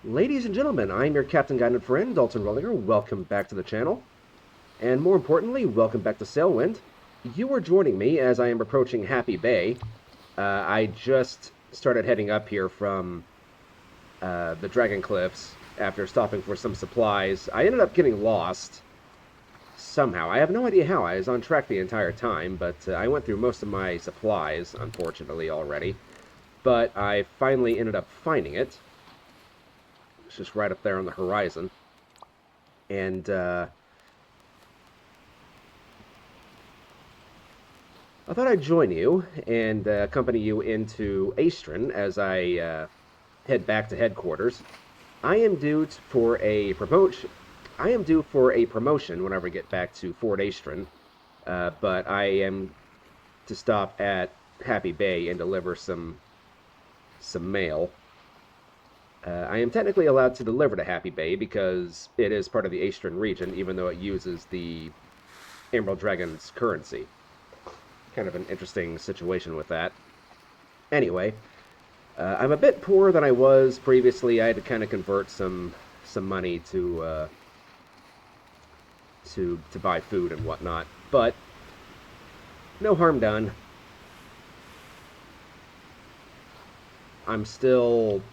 Ladies and gentlemen, I'm your Captain Guided friend, Dalton Rollinger. Welcome back to the channel. And more importantly, welcome back to Sailwind. You are joining me as I am approaching Happy Bay. I just started heading up here from the Dragon Cliffs after stopping for some supplies. I ended up getting lost somehow. I have no idea how. I was on track the entire time, but I went through most of my supplies, unfortunately, already. But I finally ended up finding it. It's just right up there on the horizon. And I thought I'd join you and accompany you into Aestrin as I head back to headquarters. I am due for a promotion. I am due for a promotion whenever I get back to Fort Aestrin, but I am to stop at Happy Bay and deliver some mail. I am technically allowed to deliver to Happy Bay because it is part of the Aestrin region, even though it uses the Emerald Dragon's currency. Kind of an interesting situation with that. Anyway, I'm a bit poorer than I was previously. I had to kind of convert some money to buy food and whatnot, but no harm done. I'm still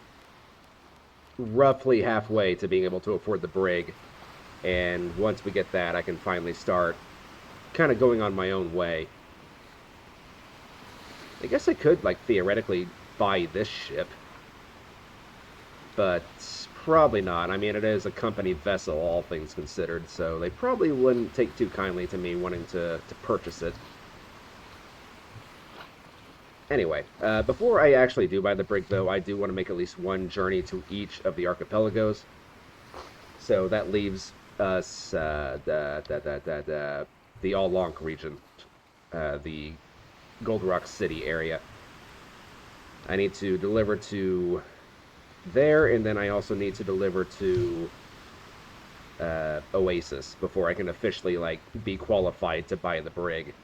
roughly halfway to being able to afford the brig, and once we get that, I can finally start kind of going on my own way. I guess I could, like, theoretically buy this ship, but probably not. I mean, it is a company vessel, all things considered, so they probably wouldn't take too kindly to me wanting to purchase it. Anyway, before I actually do buy the brig, though, I do want to make at least one journey to each of the archipelagos. So that leaves us the All-Lonk region, the Gold Rock City area. I need to deliver to there, and then I also need to deliver to Oasis before I can officially be qualified to buy the brig.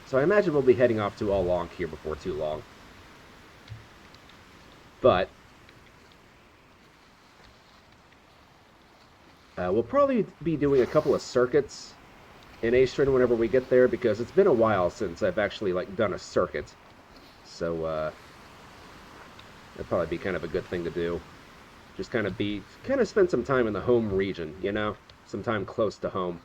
So I imagine we'll be heading off to All-Lonk here before too long. But we'll probably be doing a couple of circuits in Aestrin whenever we get there, because it's been a while since I've actually done a circuit. So that'd probably be kind of a good thing to do. Just kind of spend some time in the home region, you know? Some time close to home.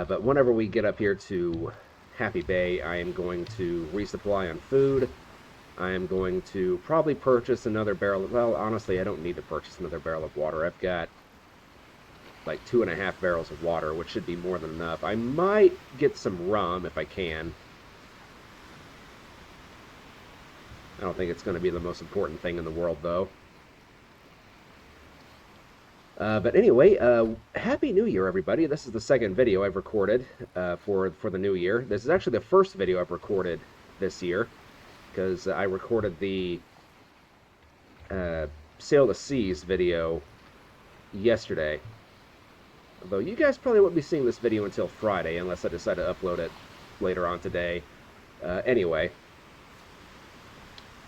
But whenever we get up here to Happy Bay, I am going to resupply on food. I am going to probably purchase another barrel of, well, honestly, I don't need to purchase another barrel of water. I've got like 2.5 barrels of water, which should be more than enough. I might get some rum if I can. I don't think it's going to be the most important thing in the world, though. But anyway, Happy New Year, everybody. This is the second video I've recorded for the new year. This is actually the first video I've recorded this year, because I recorded the Sail the Seas video yesterday. Although you guys probably won't be seeing this video until Friday, unless I decide to upload it later on today. Anyway,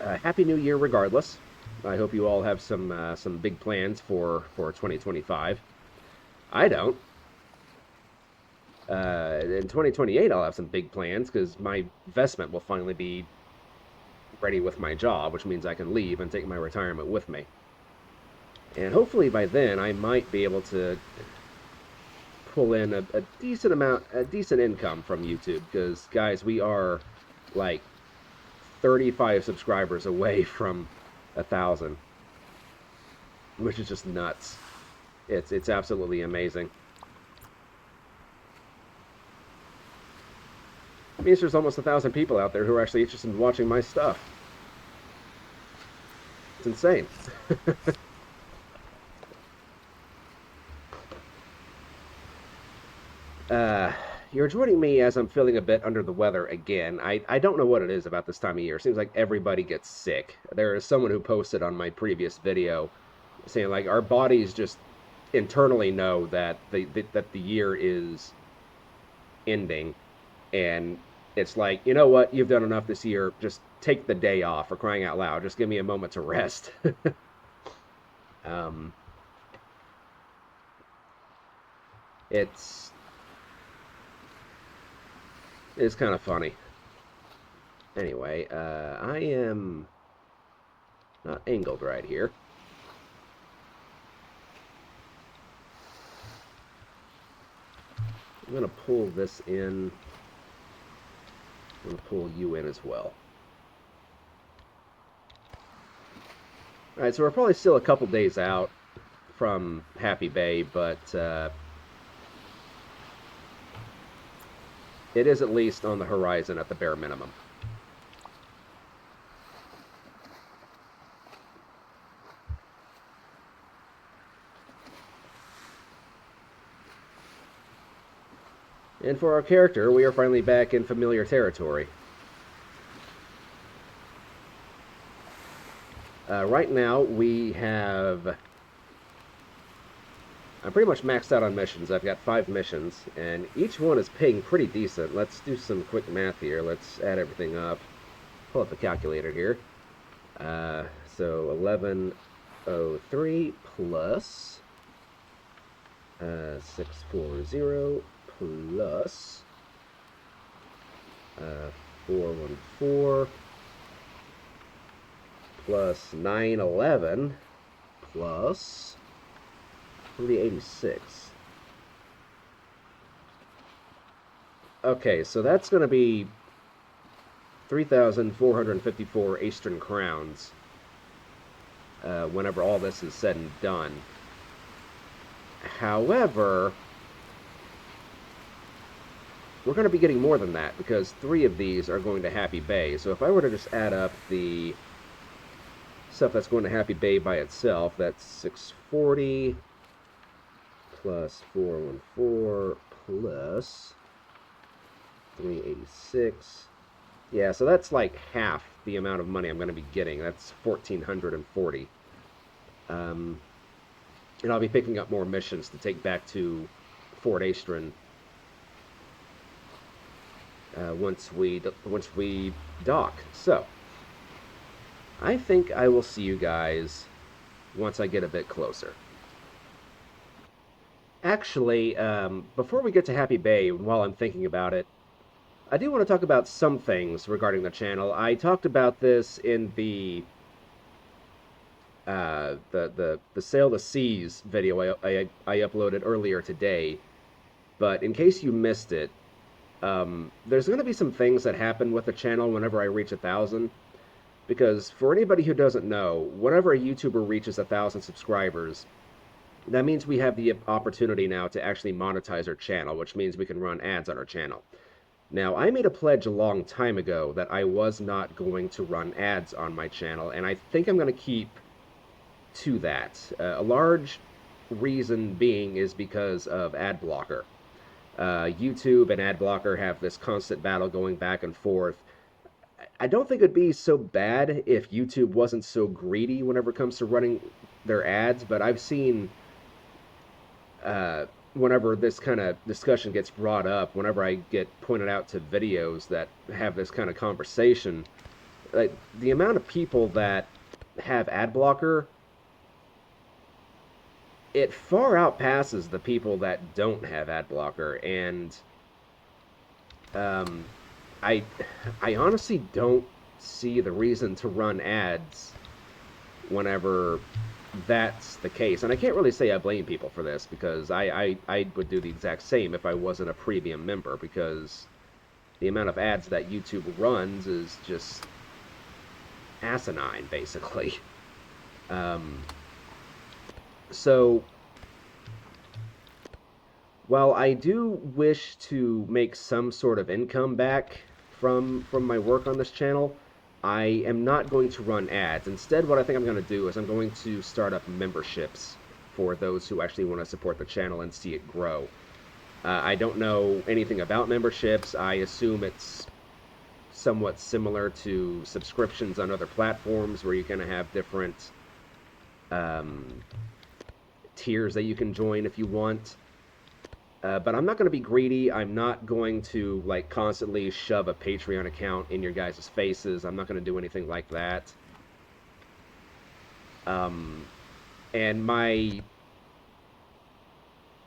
Happy New Year regardless. I hope you all have some big plans for 2025. I don't. In 2028, I'll have some big plans because my vestment will finally be ready with my job, which means I can leave and take my retirement with me. And hopefully by then, I might be able to pull in a decent income from YouTube, because guys, we are like 35 subscribers away from 1,000, which is just nuts. It's absolutely amazing. It means there's almost 1,000 people out there who are actually interested in watching my stuff. It's insane. You're joining me as I'm feeling a bit under the weather again. I don't know what it is about this time of year. It seems like everybody gets sick. There is someone who posted on my previous video saying, like, our bodies just internally know that the year is ending, and it's like, you know what, you've done enough this year. Just take the day off, for crying out loud. Just give me a moment to rest. um, it's it's kind of funny. Anyway, I am not angled right here. I'm going to pull this in. I'm going to pull you in as well. Alright, so we're probably still a couple days out from Happy Bay, but it is at least on the horizon at the bare minimum. And for our character, we are finally back in familiar territory. Right now, we have... I'm pretty much maxed out on missions. I've got 5 missions, and each one is paying pretty decent. Let's do some quick math here. Let's add everything up. Pull up the calculator here. So 1103 plus 640 plus 414 plus 911 plus 386. Okay, so that's going to be 3,454 Aestrin crowns whenever all this is said and done. However, we're going to be getting more than that because 3 of these are going to Happy Bay. So if I were to just add up the stuff that's going to Happy Bay by itself, that's 640 plus 414 plus 386. Yeah, so that's like half the amount of money I'm going to be getting. That's 1,440. And I'll be picking up more missions to take back to Fort Aestrin once we dock. So I think I will see you guys once I get a bit closer. Actually, before we get to Happy Bay, while I'm thinking about it, I do want to talk about some things regarding the channel. I talked about this in the Sail the Seas video I uploaded earlier today, but in case you missed it, there's going to be some things that happen with the channel whenever I reach 1,000, because for anybody who doesn't know, whenever a YouTuber reaches 1,000 subscribers, that means we have the opportunity now to actually monetize our channel, which means we can run ads on our channel. Now, I made a pledge a long time ago that I was not going to run ads on my channel, and I think I'm going to keep to that. A large reason being is because of ad blocker. YouTube and ad blocker have this constant battle going back and forth. I don't think it'd be so bad if YouTube wasn't so greedy whenever it comes to running their ads, but I've seen whenever this kind of discussion gets brought up, whenever I get pointed out to videos that have this kind of conversation, like the amount of people that have ad blocker, it far outpasses the people that don't have ad blocker, and I honestly don't see the reason to run ads whenever that's the case. And I can't really say I blame people for this, because I would do the exact same if I wasn't a premium member, because the amount of ads that YouTube runs is just asinine, basically. So, while I do wish to make some sort of income back from my work on this channel, I am not going to run ads. Instead, what I think I'm going to do is I'm going to start up memberships for those who actually want to support the channel and see it grow. I don't know anything about memberships. I assume it's somewhat similar to subscriptions on other platforms, where you kind of have different tiers that you can join if you want. But I'm not going to be greedy. I'm not going to like constantly shove a Patreon account in your guys' faces. I'm not going to do anything like that. Um, and my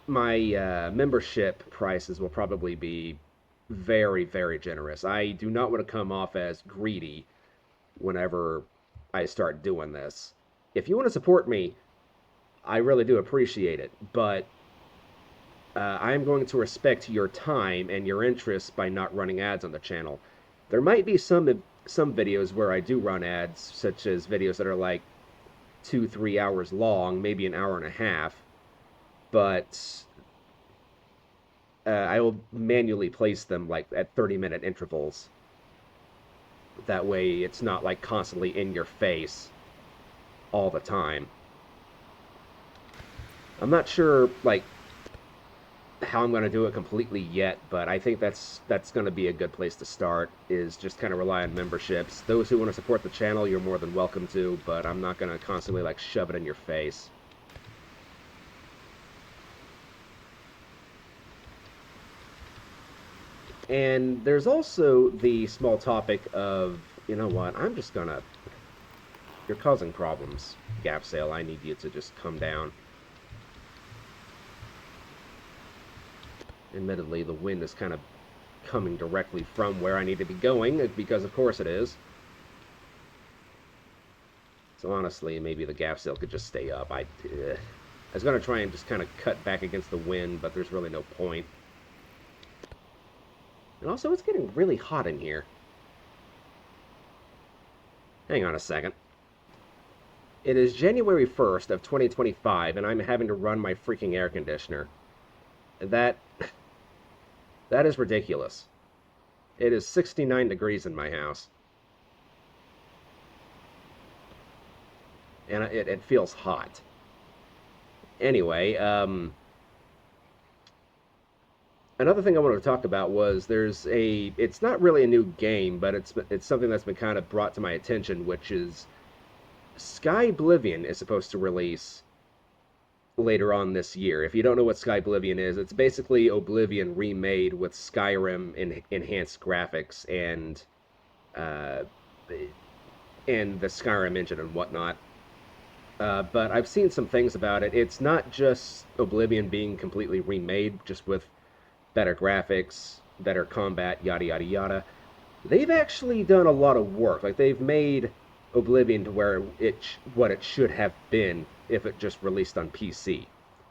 membership prices will probably be very, very generous. I do not want to come off as greedy whenever I start doing this. If you want to support me, I really do appreciate it, but I'm going to respect your time and your interests by not running ads on the channel. There might be some videos where I do run ads, such as videos that are like 2-3 hours long, maybe an hour and a half, but I will manually place them like at 30-minute intervals. That way, it's not like constantly in your face all the time. I'm not sure like how I'm going to do it completely yet, but I think that's going to be a good place to start, is just kind of rely on memberships. Those who want to support the channel, you're more than welcome to, but I'm not going to constantly like shove it in your face. And there's also the small topic of, you know what, I'm just going to... You're causing problems, Gap Sale. I need you to just come down. Admittedly, the wind is kind of coming directly from where I need to be going, because of course it is. So honestly, maybe the Gap Sale could just stay up. I was going to try and just kind of cut back against the wind, but there's really no point. And also, it's getting really hot in here. Hang on a second. It is January 1st of 2025, and I'm having to run my freaking air conditioner. That is ridiculous. It is 69 degrees in my house. And it feels hot. Anyway, another thing I wanted to talk about was it's not really a new game, but it's something that's been kind of brought to my attention, which is Sky Oblivion is supposed to release later on this year. If you don't know what Sky Oblivion is, it's basically Oblivion remade with Skyrim enhanced graphics and the Skyrim engine and whatnot. But I've seen some things about it. It's not just Oblivion being completely remade, just with better graphics, better combat, yada yada yada. They've actually done a lot of work. Like, they've made Oblivion to where what it should have been if it just released on PC,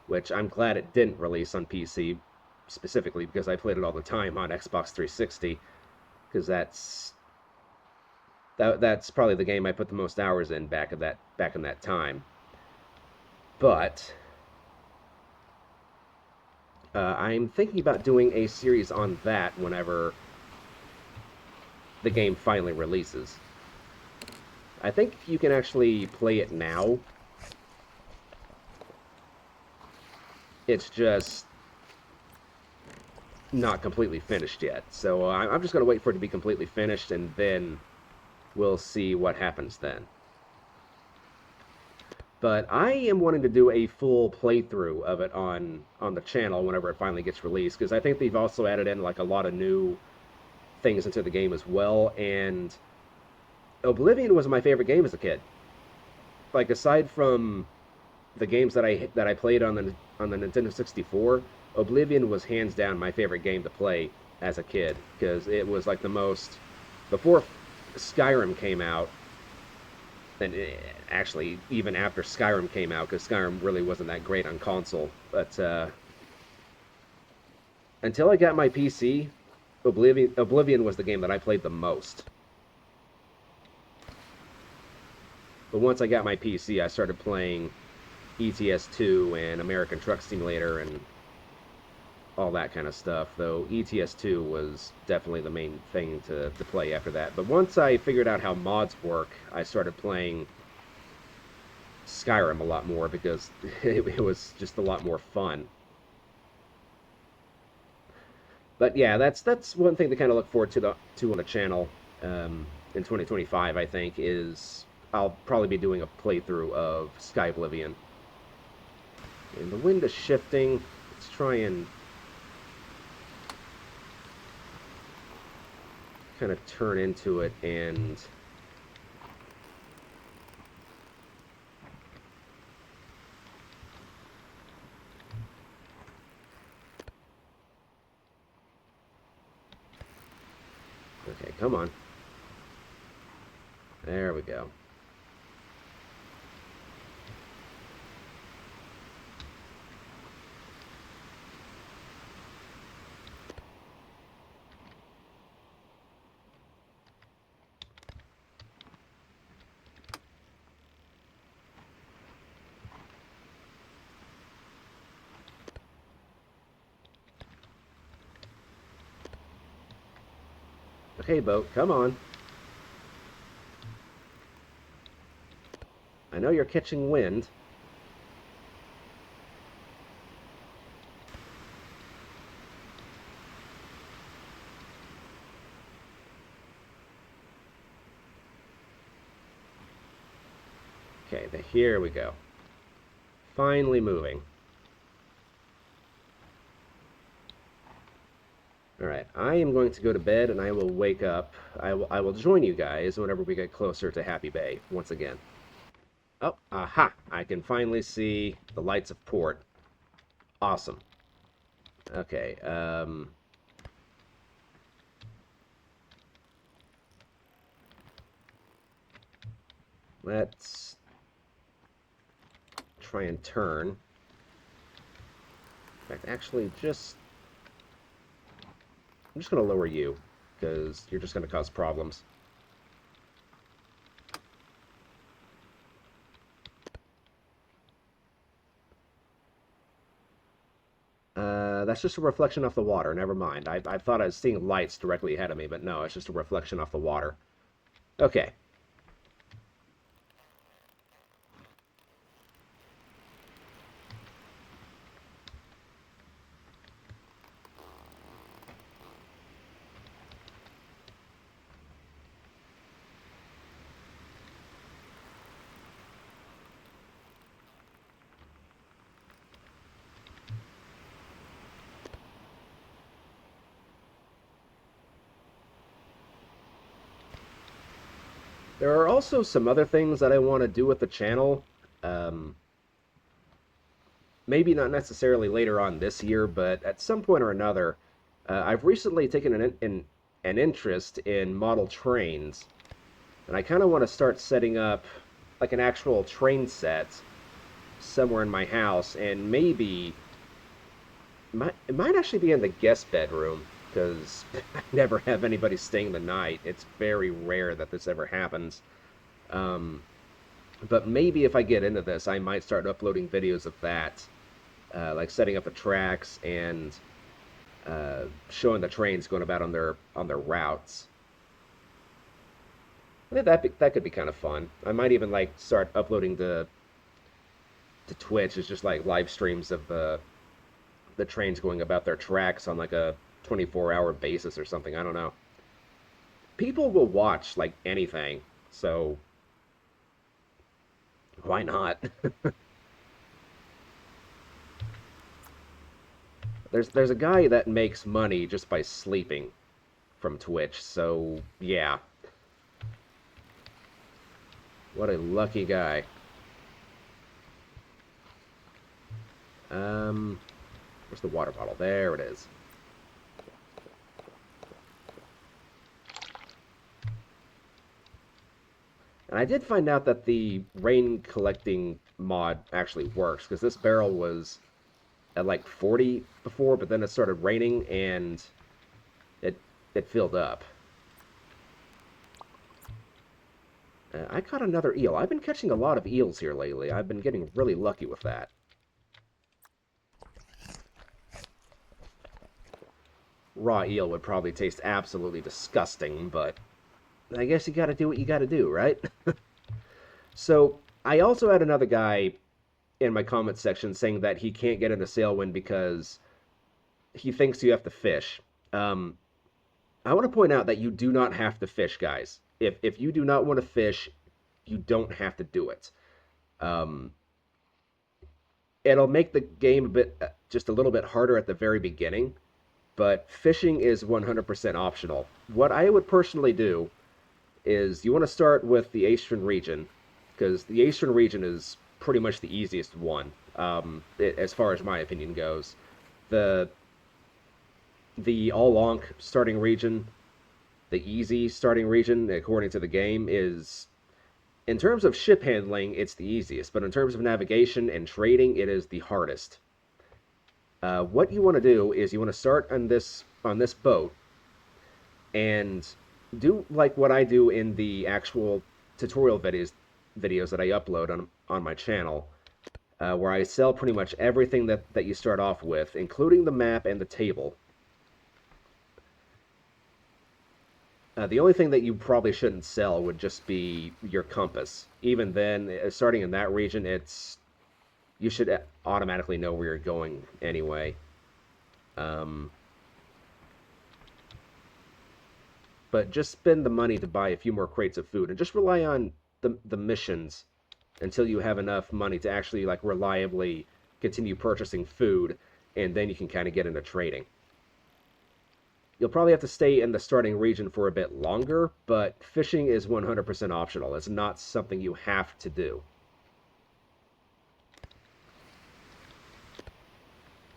which I'm glad it didn't release on PC specifically, because I played it all the time on Xbox 360, because that's probably the game I put the most hours in back in that time. But I'm thinking about doing a series on that whenever the game finally releases. I think you can actually play it now. It's just not completely finished yet. So I'm just going to wait for it to be completely finished, and then we'll see what happens then. But I am wanting to do a full playthrough of it on the channel whenever it finally gets released, because I think they've also added in like a lot of new things into the game as well, and Oblivion was my favorite game as a kid. Like, aside from the games that I played on the Nintendo 64, Oblivion was hands down my favorite game to play as a kid, because it was like the most, before Skyrim came out, and actually even after Skyrim came out, because Skyrim really wasn't that great on console, but until I got my PC, Oblivion was the game that I played the most. But once I got my PC, I started playing ETS2 and American Truck Simulator and all that kind of stuff, though ETS2 was definitely the main thing to play after that. But once I figured out how mods work, I started playing Skyrim a lot more, because it was just a lot more fun. But yeah, that's one thing to kind of look forward to on the channel in 2025, I think, is I'll probably be doing a playthrough of Sky Oblivion. And the wind is shifting. Let's try and kind of turn into it and... Okay, come on. There we go. Okay, boat, come on. I know you're catching wind. Okay, here we go. Finally moving. Alright, I am going to go to bed and I will wake up. I will join you guys whenever we get closer to Happy Bay once again. Oh, aha! I can finally see the lights of port. Awesome. Okay, let's try and turn. In fact, actually, I'm just going to lower you, because you're just going to cause problems. That's just a reflection off the water. Never mind. I thought I was seeing lights directly ahead of me, but no, it's just a reflection off the water. Okay. There are also some other things that I want to do with the channel. Um, Maybe not necessarily later on this year, but at some point or another, I've recently taken an interest in model trains, and I kind of want to start setting up like an actual train set somewhere in my house, and maybe it might actually be in the guest bedroom because I never have anybody staying the night. It's very rare that this ever happens. Um, but maybe if I get into this, I might start uploading videos of that, like setting up the tracks and showing the trains going about on their routes. I think that could be kind of fun. I might even like start uploading to Twitch as just like live streams of the trains going about their tracks on like a 24-hour basis or something. I don't know. People will watch like anything, so why not? There's a guy that makes money just by sleeping from Twitch, so yeah. What a lucky guy. Where's the water bottle? There it is. And I did find out that the rain collecting mod actually works, because this barrel was at like 40 before, but then it started raining and it it filled up. I caught another eel. I've been catching a lot of eels here lately. I've been getting really lucky with that. Raw eel would probably taste absolutely disgusting, but I guess you gotta do what you gotta do, right? So, I also had another guy in my comment section saying that he can't get into Sailwind because he thinks you have to fish. Um, I want to point out that you do not have to fish, guys. If you do not want to fish, you don't have to do it. Um, it'll make the game a bit just a little bit harder at the very beginning, but fishing is 100% optional. What I would personally do is you want to start with the Aestrin region, because the Aestrin region is pretty much the easiest one, as far as my opinion goes. The the all-onk starting region, the easy starting region, according to the game, is in terms of ship handling, it's the easiest, but in terms of navigation and trading, it is the hardest. What you want to do is you want to start on this boat and do like what I do in the actual tutorial videos that I upload on my channel, where I sell pretty much everything that you start off with, including the map and the table. The only thing that you probably shouldn't sell would just be your compass. Even then, starting in that region, you should automatically know where you're going anyway. Um, but just spend the money to buy a few more crates of food and just rely on the missions until you have enough money to actually like reliably continue purchasing food, and then you can kind of get into trading. You'll probably have to stay in the starting region for a bit longer, but fishing is 100% optional. It's not something you have to do.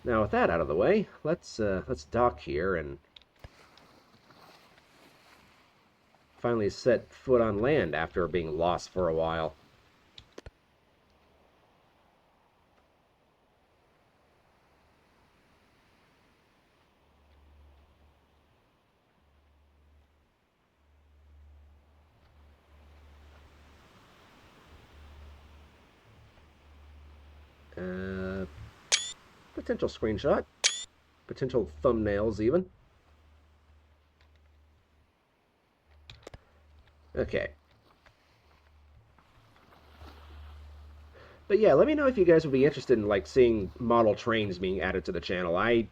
Now, with that out of the way, let's dock here and finally set foot on land after being lost for a while. Potential screenshot. Potential thumbnails, even. Okay. But yeah, let me know if you guys would be interested in like seeing model trains being added to the channel. I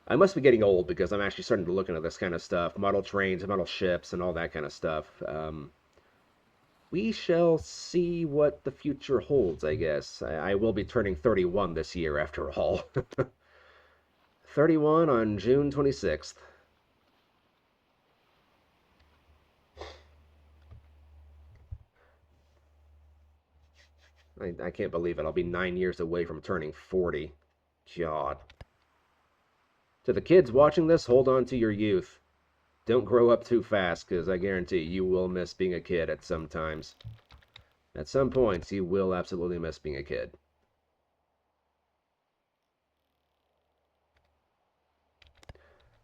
must be getting old because I'm actually starting to look into this kind of stuff. Model trains, model ships, and all that kind of stuff. We shall see what the future holds, I guess. I will be turning 31 this year, after all. 31 on June 26th. I can't believe it. I'll be 9 years away from turning 40. God. To the kids watching this, hold on to your youth. Don't grow up too fast, because I guarantee you will miss being a kid at some times. At some points, you will absolutely miss being a kid.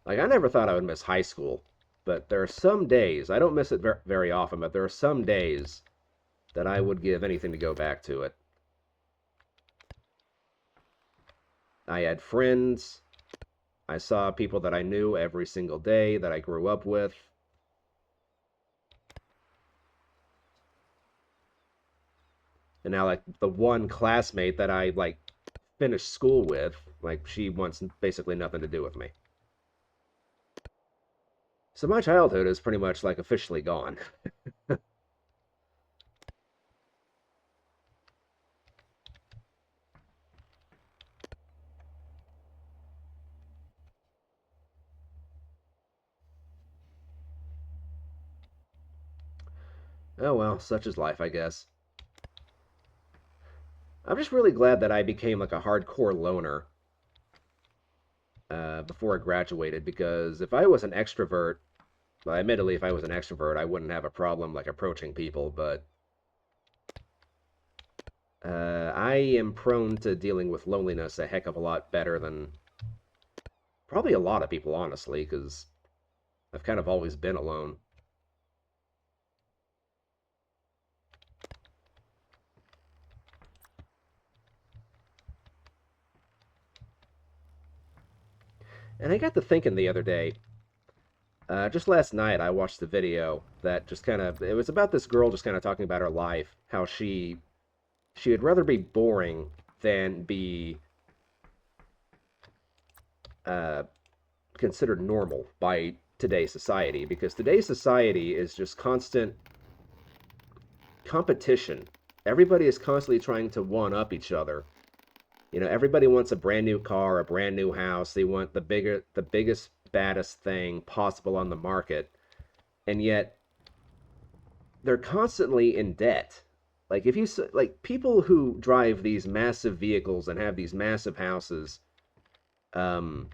Like, I never thought I would miss high school, but there are some days, I don't miss it very often, but there are some days that I would give anything to go back to it. I had friends. I saw people that I knew every single day that I grew up with. And now, like, the one classmate that I, like, finished school with, like, she wants basically nothing to do with me. So my childhood is pretty much, like, officially gone. Oh well, such is life, I guess. I'm just really glad that I became, like, a hardcore loner before I graduated, because if I was an extrovert, well, admittedly, if I was an extrovert, I wouldn't have a problem, like, approaching people, but I am prone to dealing with loneliness a heck of a lot better than probably a lot of people, honestly, because I've kind of always been alone. And I got to thinking the other day, just last night, I watched a video that just kind of, it was about this girl just kind of talking about her life, how she would rather be boring than be uh, considered normal by today's society, because today's society is just constant competition. Everybody is constantly trying to one up each other. You know, everybody wants a brand new car, a brand new house. They want the biggest baddest thing possible on the market, and yet they're constantly in debt. Like if you like people who drive these massive vehicles and have these massive houses, um,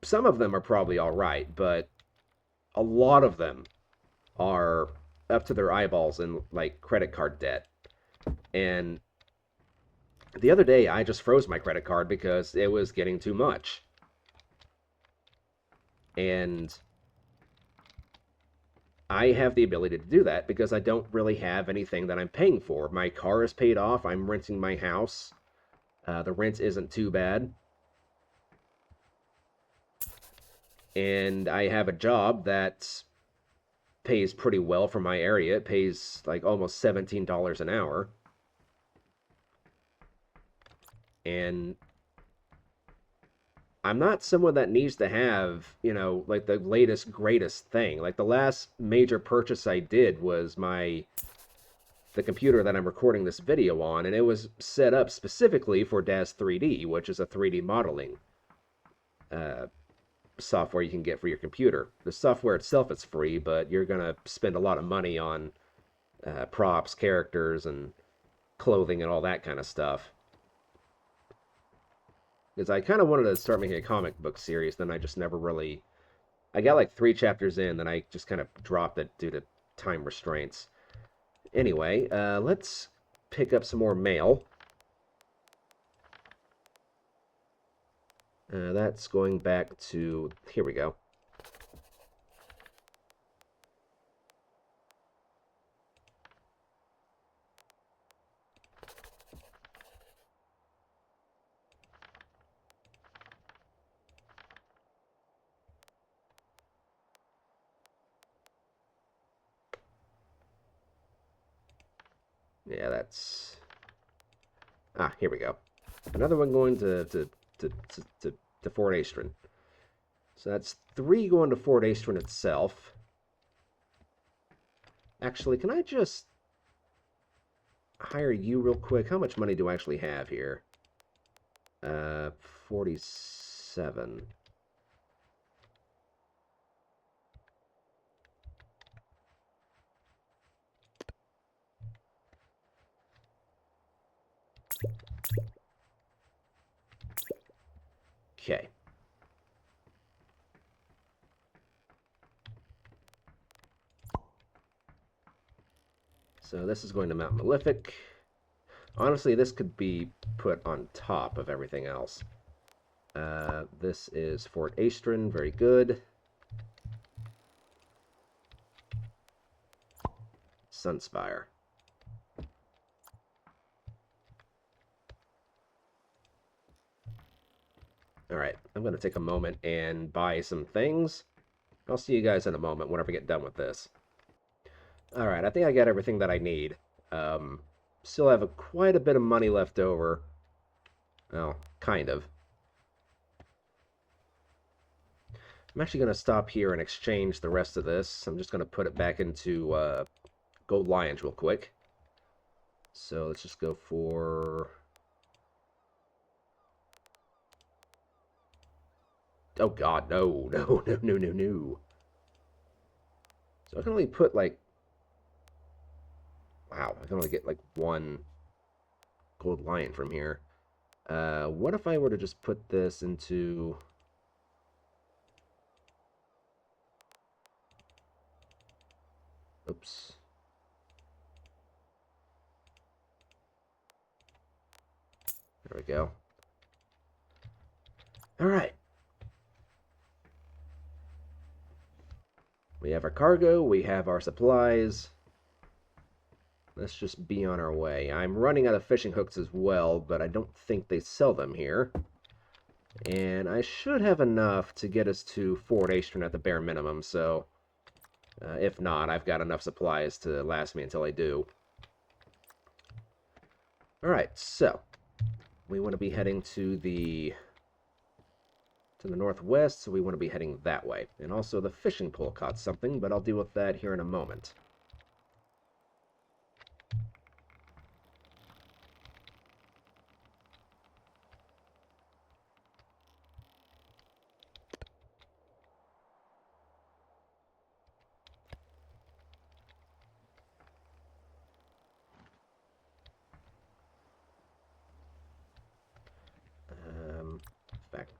some of them are probably all right, but a lot of them are up to their eyeballs in like credit card debt. And the other day, I just froze my credit card because it was getting too much. And I have the ability to do that because I don't really have anything that I'm paying for. My car is paid off. I'm renting my house. The rent isn't too bad. And I have a job that pays pretty well for my area. It pays like almost $17 an hour. And I'm not someone that needs to have, like the latest, greatest thing. Like the last major purchase I did was the computer that I'm recording this video on, and it was set up specifically for DAZ 3D, which is a 3D modeling uh, software you can get for your computer. The software itself is free, but you're going to spend a lot of money on props, characters, and clothing and all that kind of stuff. Because I kind of wanted to start making a comic book series, then I just never really. I got like 3 chapters in, then I just kind of dropped it due to time restraints. Anyway, let's pick up some more mail. That's going back to. Here we go. Yeah, that's. Ah, here we go. Another one going to Fort Aestrin. So that's 3 going to Fort Aestrin itself. Actually, can I just hire you real quick? How much money do I actually have here? 47. Okay. So this is going to Mount Malefic. Honestly, this could be put on top of everything else. This is Fort Aestrin. Very good. Sunspire. Alright, I'm going to take a moment and buy some things. I'll see you guys in a moment whenever I get done with this. Alright, I think I got everything that I need. Still have quite a bit of money left over. Well, kind of. I'm actually going to stop here and exchange the rest of this. I'm just going to put it back into Gold Lions real quick. So let's just go for... Oh god, no, no, no, no, no, no. So I can only put like... Wow, I can only get like 1 Gold Lion from here. What if I were to just put this into... Oops. There we go. Alright. We have our cargo, we have our supplies. Let's just be on our way. I'm running out of fishing hooks as well, but I don't think they sell them here. And I should have enough to get us to Fort Aestrin at the bare minimum, so... if not, I've got enough supplies to last me until I do. Alright, so... we want to be heading to the northwest, so we want to be heading that way. And also the fishing pole caught something, but I'll deal with that here in a moment.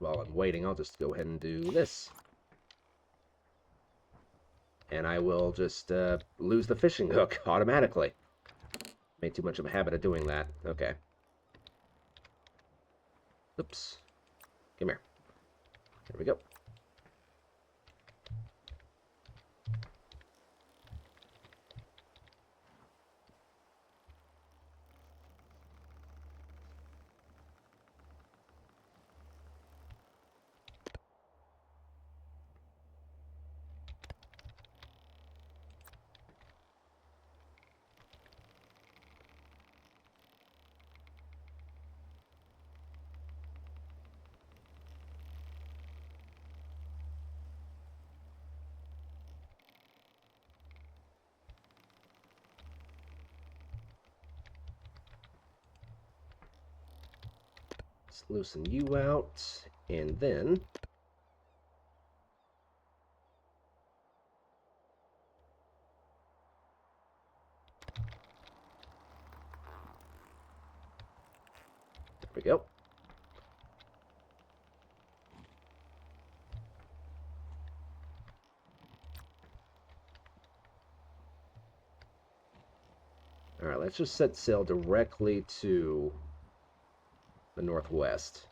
while I'm waiting, I'll just go ahead and do this. And I will just lose the fishing hook automatically. Made too much of a habit of doing that. Okay. Oops. Come here. There we go. Let's loosen you out, and then there we go. Alright, let's just set sail directly to the northwest.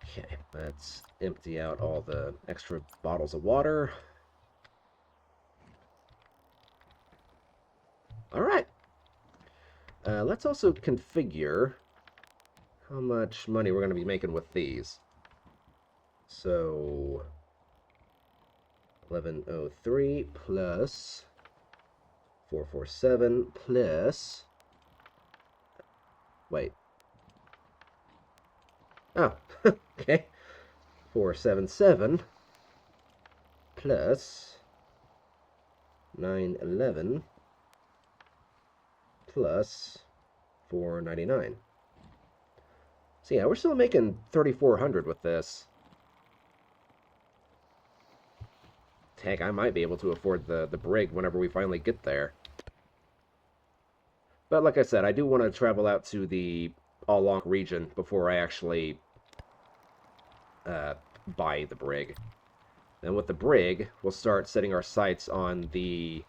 Okay, let's empty out all the extra bottles of water. Alright. Let's also configure how much money we're going to be making with these. So, 1103 plus 447 plus... Wait. Oh, okay. 477 plus 911 plus 499. So yeah, we're still making 3,400 with this. Heck, I might be able to afford the brig whenever we finally get there. But like I said, I do want to travel out to the Along region before I actually buy the brig. And with the brig, we'll start setting our sights on the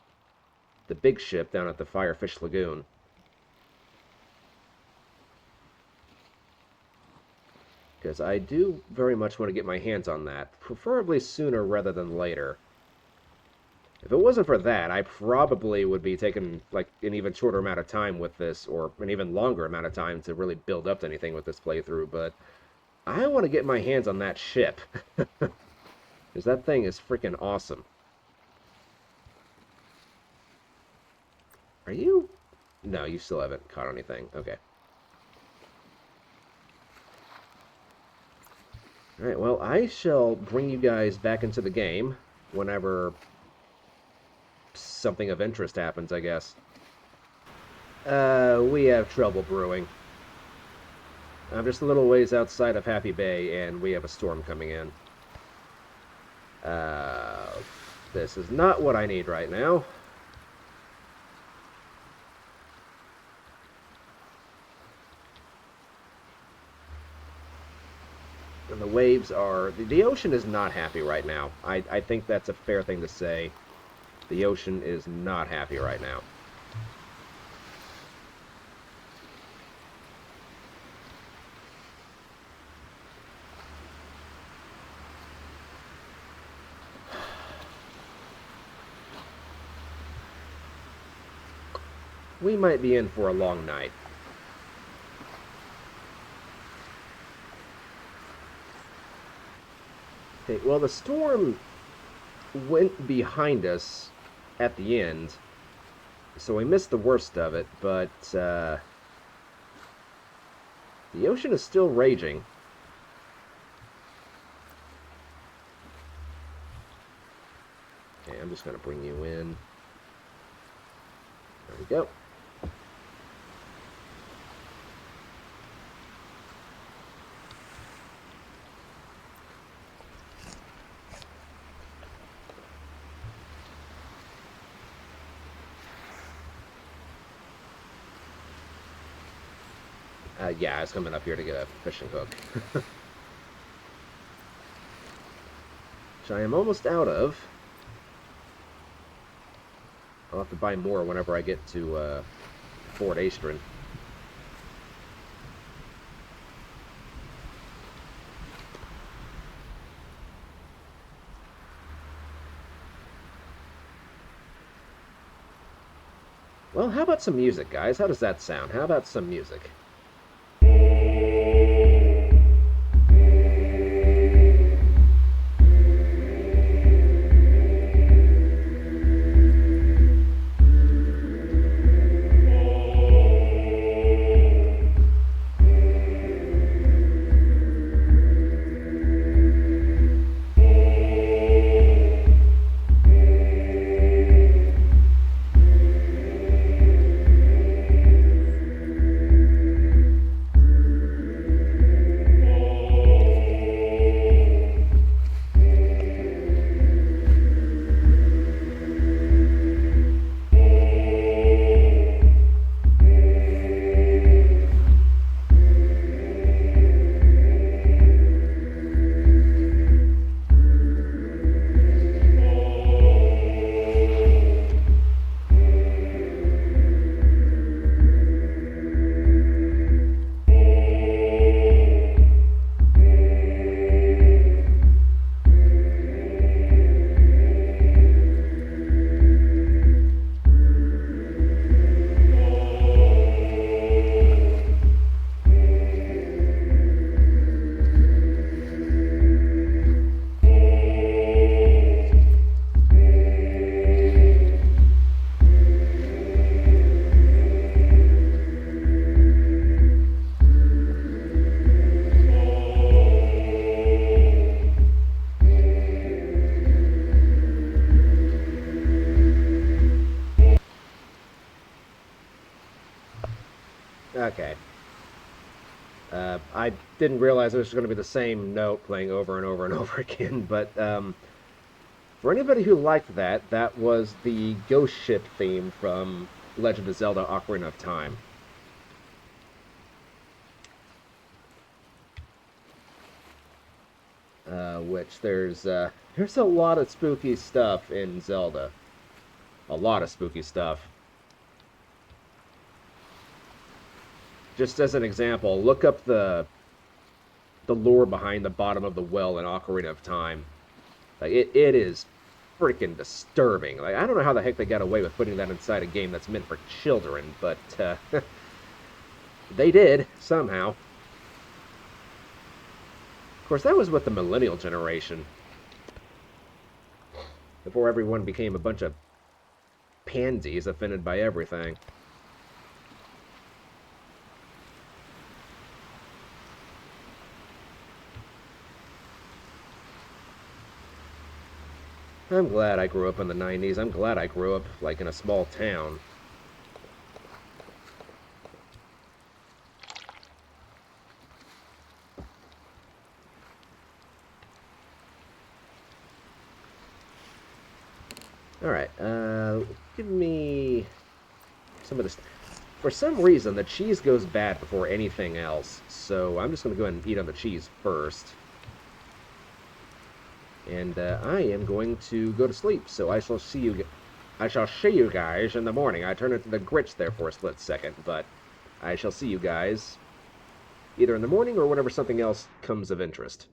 big ship down at the Firefish Lagoon. Because I do very much want to get my hands on that, preferably sooner rather than later. If it wasn't for that, I probably would be taking like an even shorter amount of time with this, or an even longer amount of time to really build up to anything with this playthrough, but I want to get my hands on that ship. Because that thing is freaking awesome. Are you? No, you still haven't caught anything. Okay. Alright, well, I shall bring you guys back into the game whenever something of interest happens, I guess. We have trouble brewing. I'm just a little ways outside of Happy Bay, and we have a storm coming in. This is not what I need right now. And the waves are... The ocean is not happy right now. I think that's a fair thing to say. The ocean is not happy right now. We might be in for a long night. Okay, well, the storm went behind us at the end, so we missed the worst of it, but the ocean is still raging. Okay, I'm just going to bring you in. There we go. Yeah, I was coming up here to get a fishing hook. Which I am almost out of. I'll have to buy more whenever I get to Fort Aestrin. Well, how about some music, guys? How does that sound? How about some music? Okay. I didn't realize it was going to be the same note playing over and over and over again, but for anybody who liked that, that was the ghost ship theme from Legend of Zelda Ocarina of Time. Which there's a lot of spooky stuff in Zelda. A lot of spooky stuff. Just as an example, look up the lore behind the bottom of the well in Ocarina of Time. Like it is freaking disturbing. Like I don't know how the heck they got away with putting that inside a game that's meant for children, but they did somehow. Of course, that was with the millennial generation, before everyone became a bunch of pansies offended by everything. I'm glad I grew up in the 90s. I'm glad I grew up, like, in a small town. Alright, give me some of this. For some reason, the cheese goes bad before anything else, so I'm just going to go ahead and eat on the cheese first. And I am going to go to sleep, so I shall see you guys in the morning. I turned into the grits there for a split second, but I shall see you guys either in the morning or whenever something else comes of interest.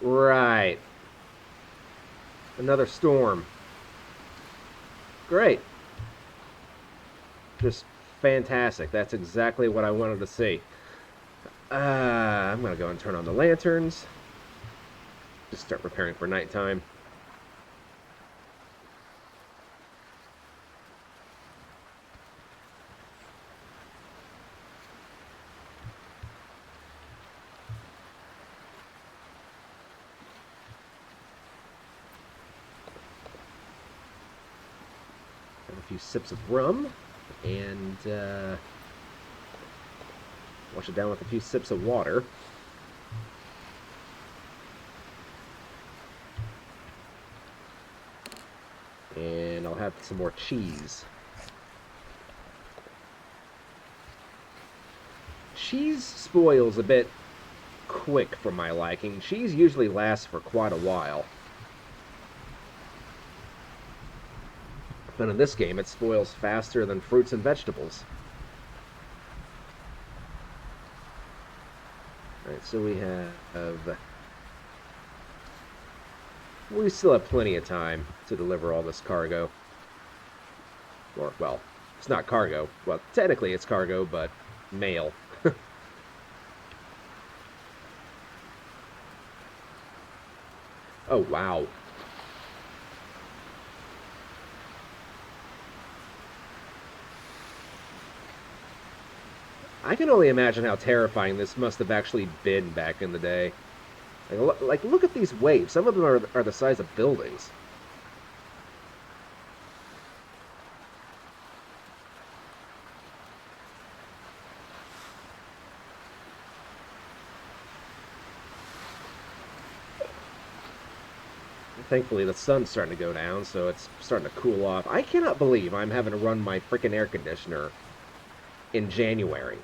Right. Another storm. Great. Just fantastic. That's exactly what I wanted to see. I'm going to go and turn on the lanterns. Just start preparing for nighttime. Have a few sips of rum. And wash it down with a few sips of water. And I'll have some more cheese. Cheese spoils a bit quick for my liking. Cheese usually lasts for quite a while. But in this game, it spoils faster than fruits and vegetables. Alright, so we have... We still have plenty of time to deliver all this cargo. Or, well, it's not cargo. Well, technically it's cargo, but mail. Oh, wow. I can only imagine how terrifying this must have actually been back in the day. Like look at these waves. Some of them are the size of buildings. Thankfully, the sun's starting to go down, so it's starting to cool off. I cannot believe I'm having to run my freaking air conditioner in January.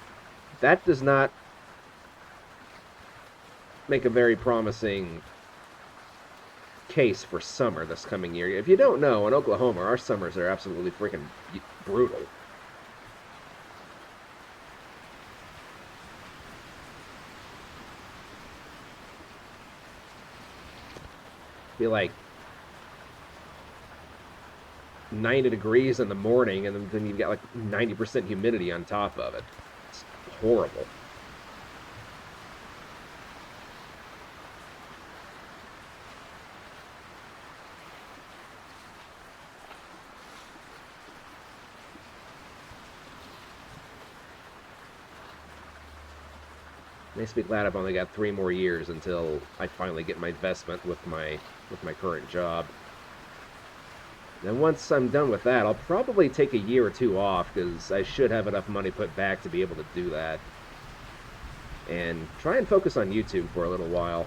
That does not make a very promising case for summer this coming year. If you don't know, in Oklahoma, our summers are absolutely freaking brutal. Be like 90 degrees in the morning, and then you've got like 90% humidity on top of it. It's horrible. Nice to be glad I've only got 3 more years until I finally get my vestment with my current job. Then once I'm done with that, I'll probably take a year or two off because I should have enough money put back to be able to do that. And try and focus on YouTube for a little while.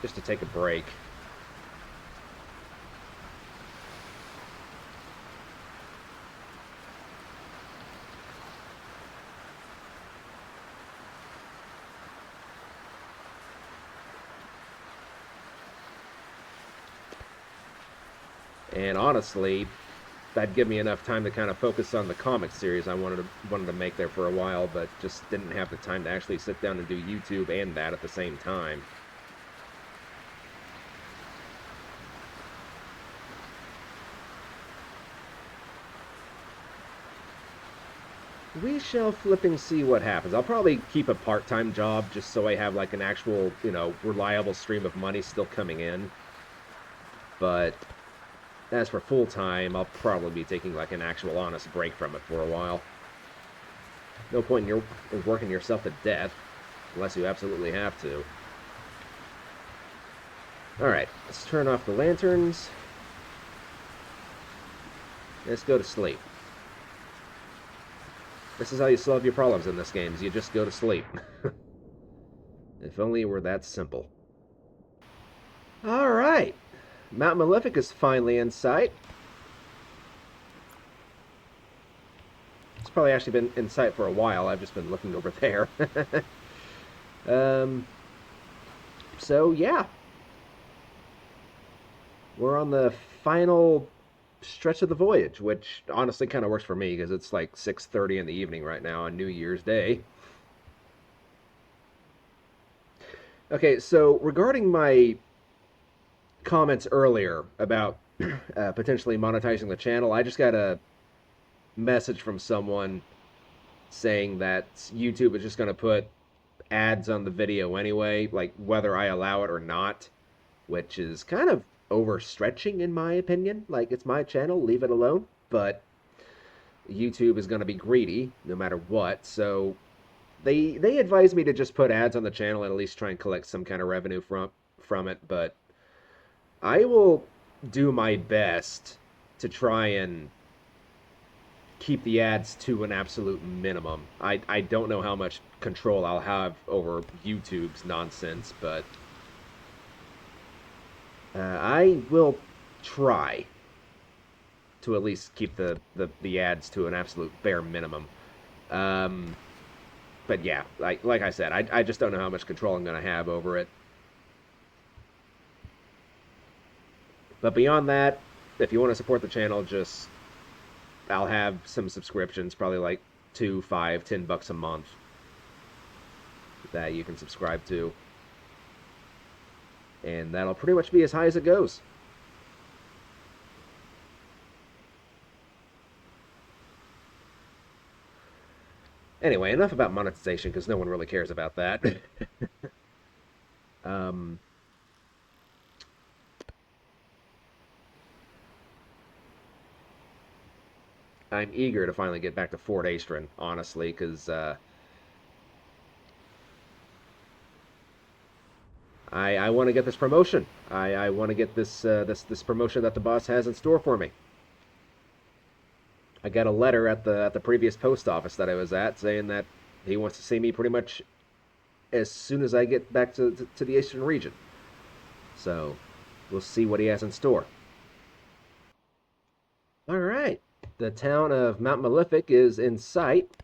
Just to take a break. And honestly, that'd give me enough time to kind of focus on the comic series I wanted to make there for a while, but just didn't have the time to actually sit down and do YouTube and that at the same time. We shall flipping see what happens. I'll probably keep a part-time job just so I have like an actual, reliable stream of money still coming in. But as for full-time, I'll probably be taking like an actual honest break from it for a while. No point in working yourself to death, unless you absolutely have to. Alright, let's turn off the lanterns. Let's go to sleep. This is how you solve your problems in this game, is you just go to sleep. If only it were that simple. Alright. Mount Malefic is finally in sight. It's probably actually been in sight for a while. I've just been looking over there. So, yeah. We're on the final stretch of the voyage, which honestly kind of works for me because it's like 6:30 in the evening right now on New Year's Day. Okay, so regarding my comments earlier about potentially monetizing the channel, I just got a message from someone saying that YouTube is just going to put ads on the video anyway, like whether I allow it or not, which is kind of overstretching in my opinion. Like, it's my channel, leave it alone. But YouTube is going to be greedy no matter what, so they advised me to just put ads on the channel and at least try and collect some kind of revenue from it. But I will do my best to try and keep the ads to an absolute minimum. I don't know how much control I'll have over YouTube's nonsense, but I will try to at least keep the ads to an absolute bare minimum. Um, but yeah, like I said, I just don't know how much control I'm going to have over it. But beyond that, if you want to support the channel, just I'll have some subscriptions, probably like 2, 5, $10 a month that you can subscribe to, and that'll pretty much be as high as it goes. Anyway, enough about monetization because no one really cares about that. um, I'm eager to finally get back to Fort Aestrin, honestly, because I want to get this promotion. I want to get this promotion that the boss has in store for me. I got a letter at the previous post office that I was at saying that he wants to see me pretty much as soon as I get back to the Eastern region. So we'll see what he has in store. All right, the town of Mount Malefic is in sight.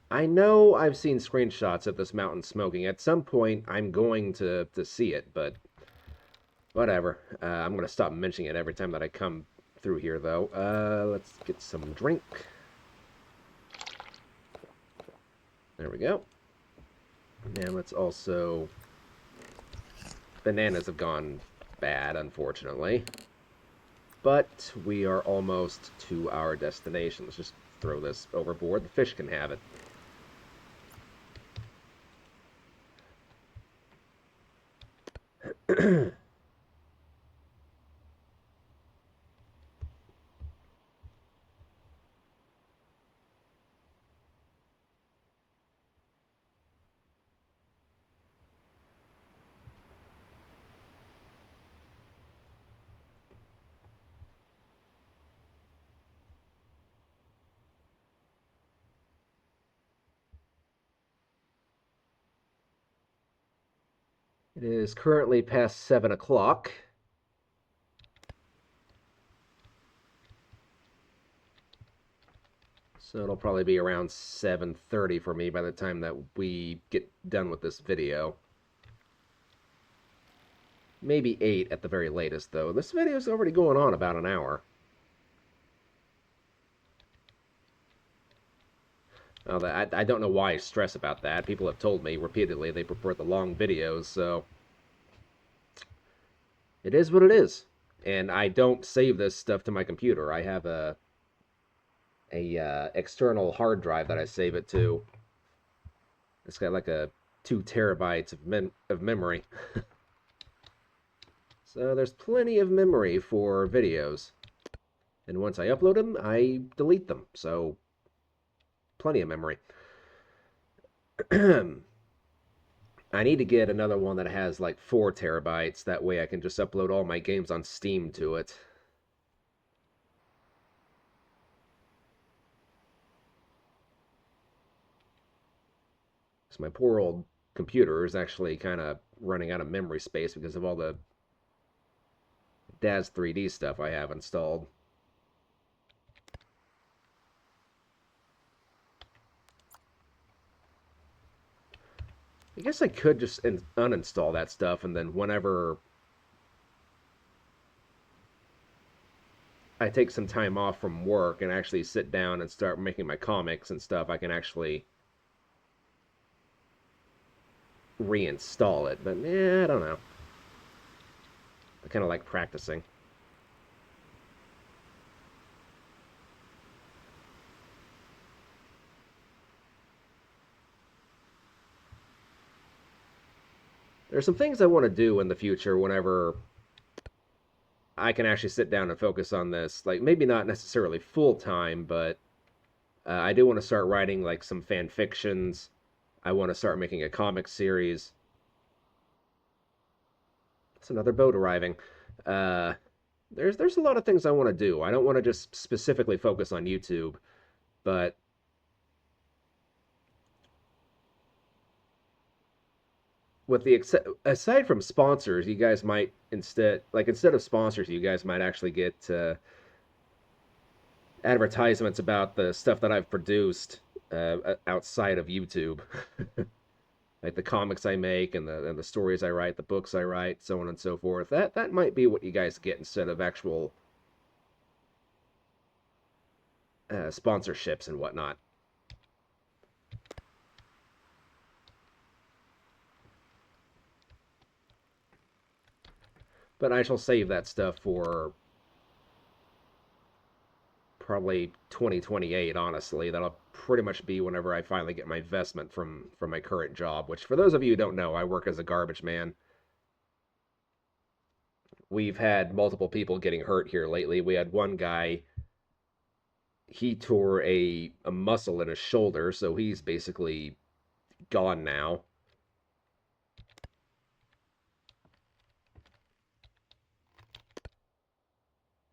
I know I've seen screenshots of this mountain smoking. At some point, I'm going to see it, but whatever. I'm going to stop mentioning it every time that I come through here, though. Let's get some drink. There we go. And let's also... Bananas have gone bad, unfortunately. But we are almost to our destination. Let's just throw this overboard. The fish can have it. It is currently past 7 o'clock. So it'll probably be around 7:30 for me by the time that we get done with this video. Maybe 8 at the very latest, though. This video is already going on about an hour. I don't know why I stress about that. People have told me repeatedly they prefer the long videos, so it is what it is. And I don't save this stuff to my computer. I have a external hard drive that I save it to. It's got like a 2 terabytes of memory. So there's plenty of memory for videos. And once I upload them, I delete them. So plenty of memory. I need to get another one that has like 4 terabytes. That way I can just upload all my games on Steam to it. So my poor old computer is actually kind of running out of memory space because of all the DAZ 3D stuff I have installed. I guess I could just uninstall that stuff and then whenever I take some time off from work and actually sit down and start making my comics and stuff, I can actually reinstall it. But yeah, I don't know. I kind of like practicing. There's some things I want to do in the future whenever I can actually sit down and focus on this. Like maybe not necessarily full time, but I do want to start writing like some fan fictions. I want to start making a comic series. It's another boat arriving. Uh, there's a lot of things I want to do. I don't want to just specifically focus on YouTube, but with the aside from sponsors, you guys might instead of sponsors, you guys might actually get advertisements about the stuff that I've produced outside of YouTube, like the comics I make and the stories I write, the books I write, so on and so forth. That might be what you guys get instead of actual sponsorships and whatnot. But I shall save that stuff for probably 2028. Honestly, that'll pretty much be whenever I finally get my vestment from my current job. Which, for those of you who don't know, I work as a garbage man. We've had multiple people getting hurt here lately. We had one guy, he tore a muscle in his shoulder, so he's basically gone now.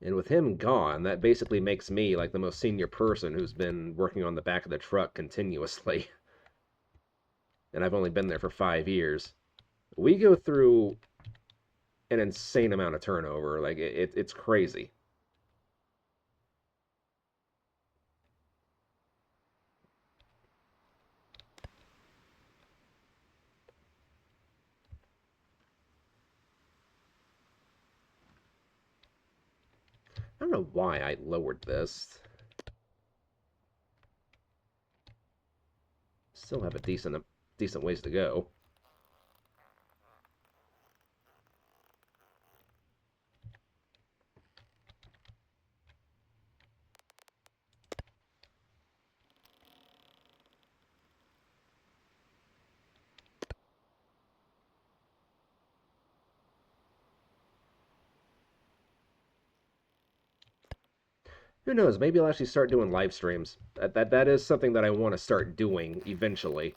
And with him gone, that basically makes me like the most senior person who's been working on the back of the truck continuously. And I've only been there for 5 years. We go through an insane amount of turnover. Like it's crazy. I don't know why I lowered this. Still have a decent ways to go. Who knows? Maybe I'll actually start doing live streams. That is something that I want to start doing eventually.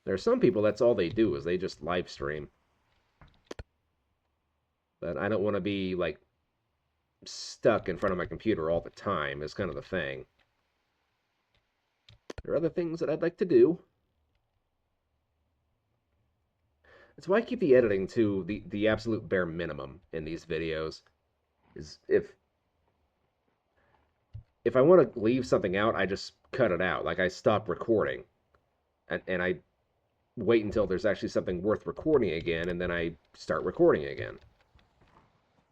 There are some people that's all they do is they just live stream. But I don't want to be like stuck in front of my computer all the time is kind of the thing. There are other things that I'd like to do. That's why I keep the editing to the absolute bare minimum in these videos. Is if I want to leave something out, I just cut it out. Like I stop recording. And I wait until there's actually something worth recording again, and then I start recording again.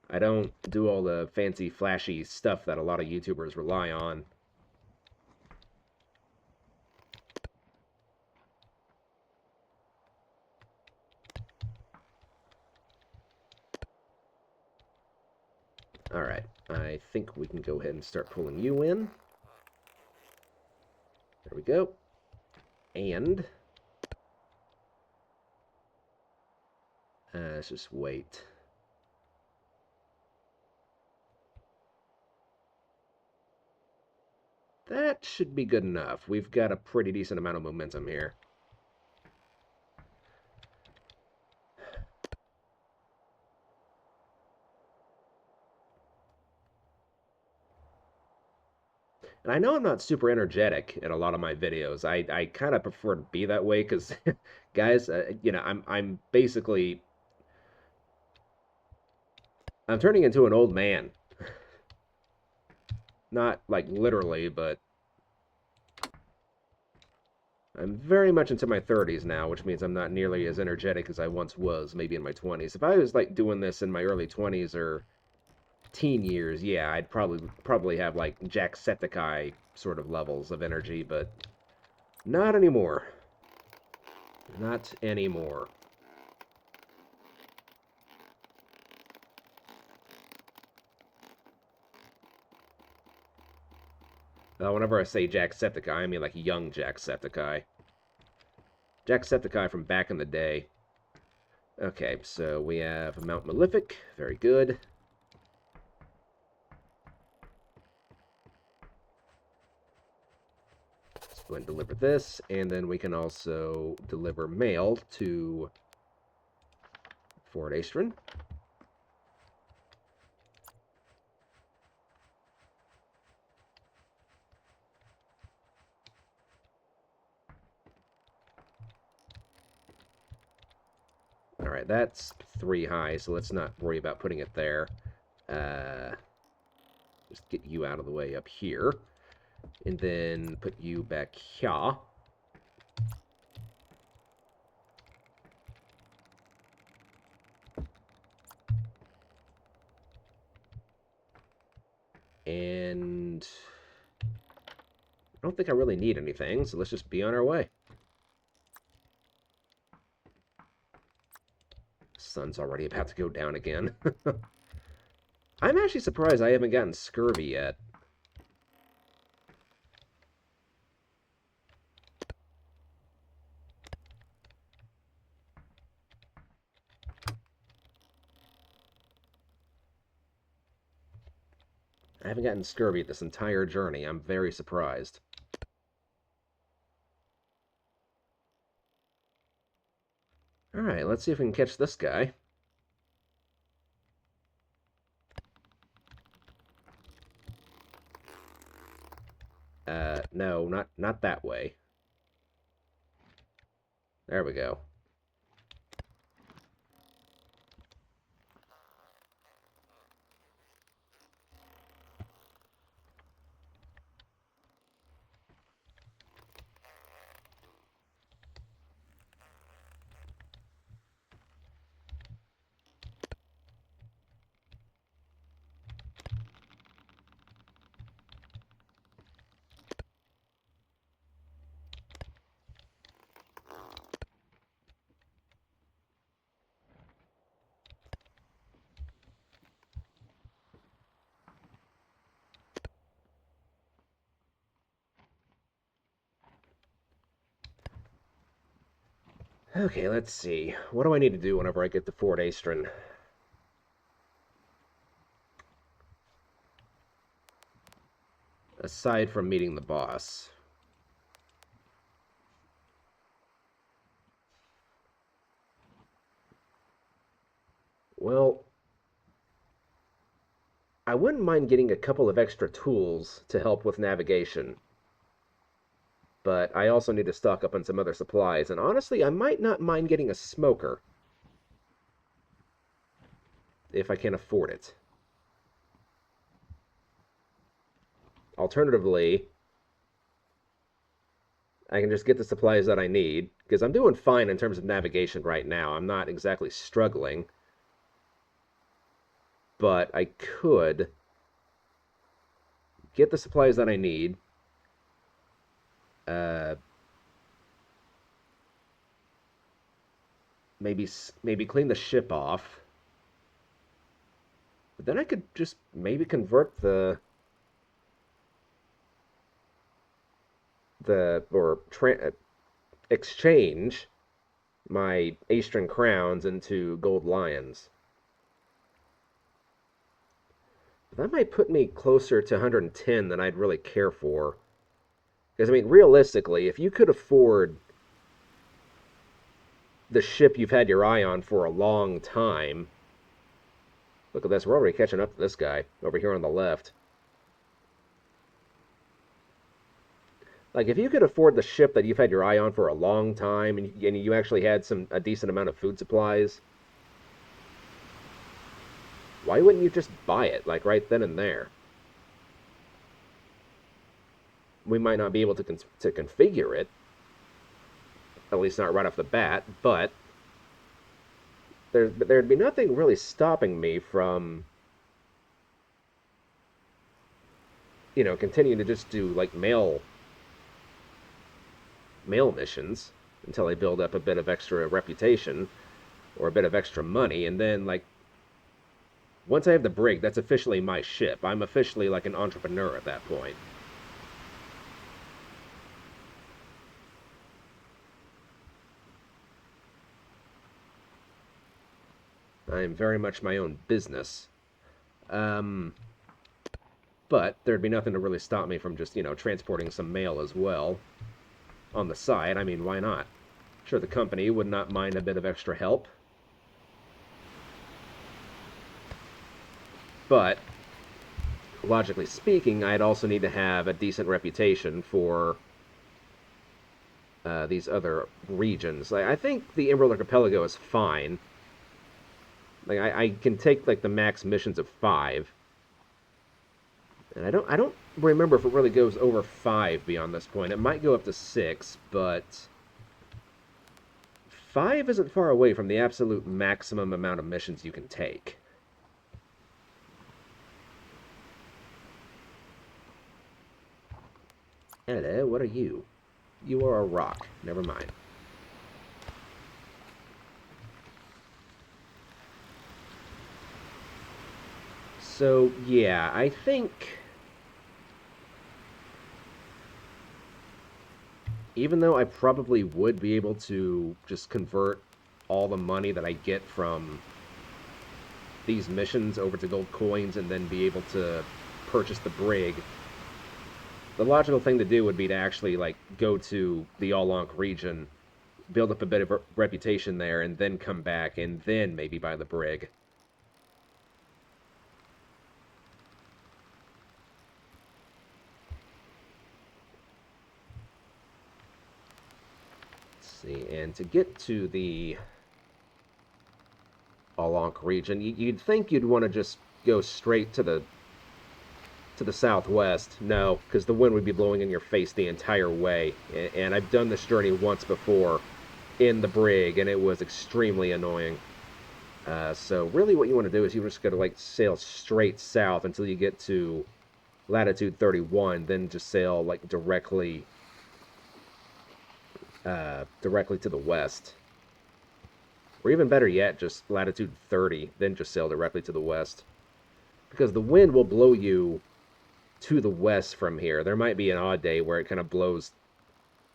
I don't do all the fancy, flashy stuff that a lot of YouTubers rely on. Alright, I think we can go ahead and start pulling you in. There we go. And let's just wait. That should be good enough. We've got a pretty decent amount of momentum here. And I know I'm not super energetic in a lot of my videos. I kind of prefer to be that way because, guys, you know, I'm basically I'm turning into an old man. Not like literally, but I'm very much into my 30s now, which means I'm not nearly as energetic as I once was, maybe in my 20s. If I was like doing this in my early 20s or teen years, yeah, I'd probably have like Jacksepticeye sort of levels of energy, but not anymore. Not anymore. Whenever I say Jacksepticeye, I mean like young Jacksepticeye. Jacksepticeye from back in the day. Okay, so we have Mount Malefic. Very good. Let's go ahead and deliver this, and then we can also deliver mail to Fort Aestrin. Alright, that's 3 high, so let's not worry about putting it there. Just get you out of the way up here. And then put you back here. And I don't think I really need anything, so let's just be on our way. Sun's already about to go down again. I'm actually surprised I haven't gotten scurvy yet. I haven't gotten scurvy this entire journey. I'm very surprised. Alright, let's see if we can catch this guy. No, not that way. There we go. Okay, let's see. What do I need to do whenever I get to Fort Aestrin? Aside from meeting the boss. Well, I wouldn't mind getting a couple of extra tools to help with navigation. But I also need to stock up on some other supplies, and honestly, I might not mind getting a smoker. If I can afford it. Alternatively, I can just get the supplies that I need, because I'm doing fine in terms of navigation right now. I'm not exactly struggling. But I could get the supplies that I need. Maybe clean the ship off. But then I could just maybe convert exchange my Aestrin crowns into gold lions. That might put me closer to 110 than I'd really care for. Because, I mean, realistically, if you could afford the ship you've had your eye on for a long time... Look at this, we're already catching up to this guy over here on the left. Like, if you could afford the ship that you've had your eye on for a long time, and you actually had a decent amount of food supplies, why wouldn't you just buy it, like, right then and there? We might not be able to configure it, at least not right off the bat, but there'd be nothing really stopping me from, continuing to just do like mail missions until I build up a bit of extra reputation or a bit of extra money, and then like once I have the brig, that's officially my ship. I'm officially like an entrepreneur at that point. I am very much my own business. Um, but there'd be nothing to really stop me from just, transporting some mail as well on the side. I mean, why not? Sure, the company would not mind a bit of extra help. But logically speaking, I'd also need to have a decent reputation for these other regions. Like, I think the Emerald Archipelago is fine. Like I can take like the max missions of 5, and I don't remember if it really goes over 5 beyond this point. It might go up to 6, but 5 isn't far away from the absolute maximum amount of missions you can take. Hello, what are you? You are a rock. Never mind. So, yeah, I think even though I probably would be able to just convert all the money that I get from these missions over to gold coins and then be able to purchase the brig, the logical thing to do would be to actually like go to the Alonk region, build up a bit of a reputation there, and then come back and then maybe buy the brig. Let's see, and to get to the Alonk region, you'd think you'd want to just go straight to the southwest. No, because the wind would be blowing in your face the entire way. And I've done this journey once before in the brig, and it was extremely annoying. So really what you want to do is you just got to like sail straight south until you get to latitude 31, then just sail like directly to the west. Or even better yet, just latitude 30, then just sail directly to the west. Because the wind will blow you to the west from here. There might be an odd day where it kind of blows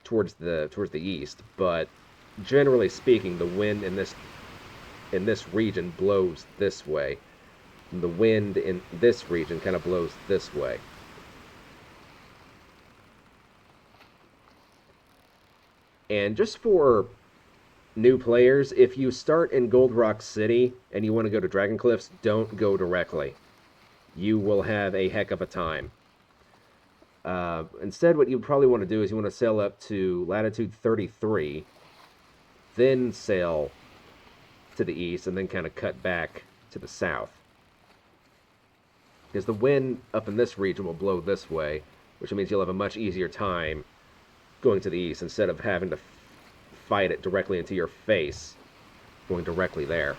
towards the east, but generally speaking, the wind in this region blows this way. And the wind in this region kind of blows this way. And just for new players, if you start in Gold Rock City and you want to go to Dragon Cliffs, don't go directly. You will have a heck of a time. Instead, what you probably want to do is you want to sail up to latitude 33, then sail to the east, and then kind of cut back to the south. Because the wind up in this region will blow this way, which means you'll have a much easier time going to the east instead of having to fight it directly into your face, going directly there.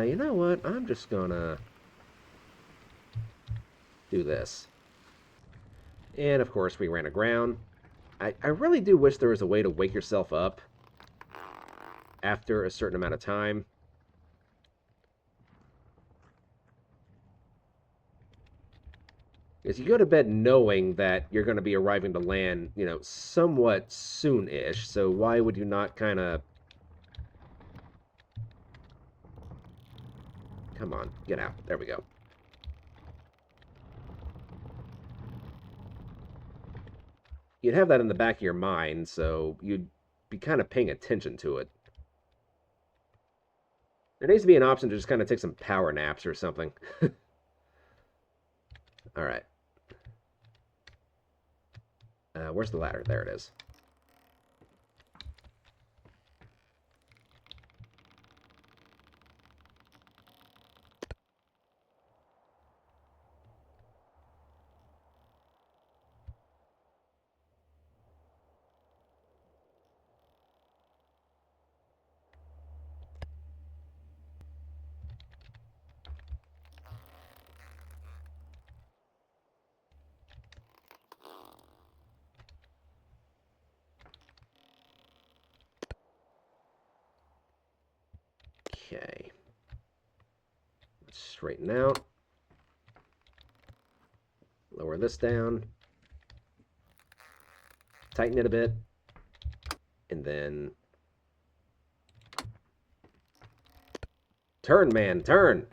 You know what? I'm just gonna do this. And of course, we ran aground. I really do wish there was a way to wake yourself up after a certain amount of time. Because you go to bed knowing that you're going to be arriving to land, somewhat soon-ish. So why would you not kind of... Come on, get out. There we go. You'd have that in the back of your mind, so you'd be kind of paying attention to it. There needs to be an option to just kind of take some power naps or something. All right. Where's the ladder? There it is. Okay. Let's straighten out. Lower this down. Tighten it a bit. And then... Turn, man, turn!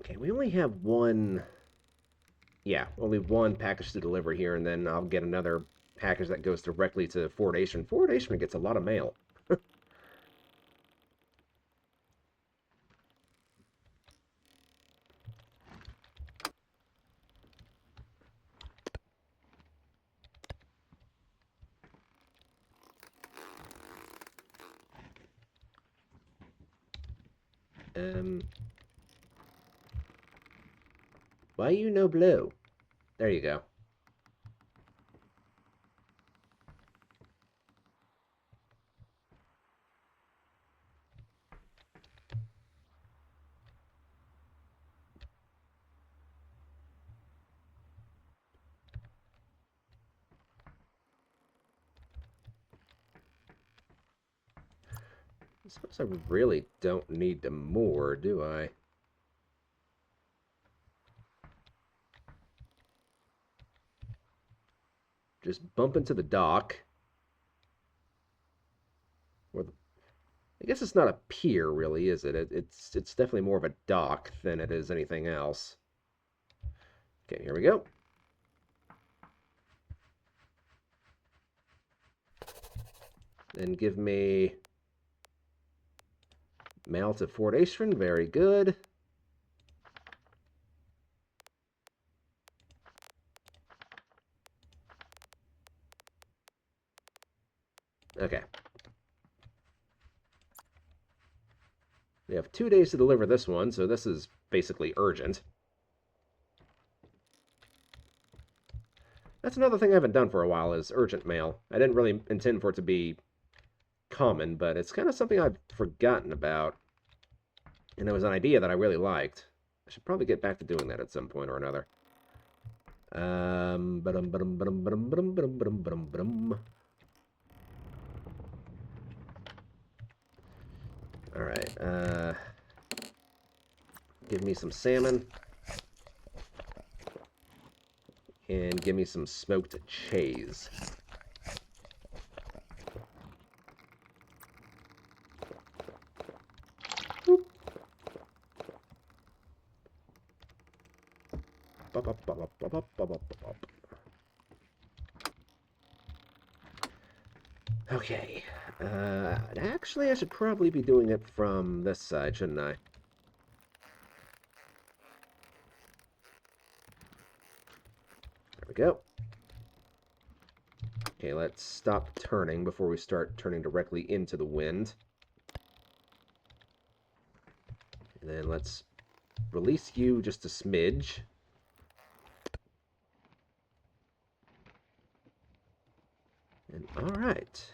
Okay, we only have one... Yeah, only one package to deliver here, and then I'll get another package that goes directly to Fort Aestrin. Fort Aestrin gets a lot of mail. Why you no blue? There you go. I suppose I really don't need to moor, do I? Just bump into the dock. Or the, I guess it's not a pier, really, is it? It's definitely more of a dock than it is anything else. Okay, here we go. Then give me mail to Fort Aestrin. Very good. Okay. We have 2 days to deliver this one, so this is basically urgent. That's another thing I haven't done for a while is urgent mail. I didn't really intend for it to be common, but it's kind of something I've forgotten about. And it was an idea that I really liked. I should probably get back to doing that at some point or another. Alright, give me some salmon. And give me some smoked cheese. Okay. Actually, I should probably be doing it from this side, shouldn't I? There we go. Okay, let's stop turning before we start turning directly into the wind. And then let's release you just a smidge. And all right.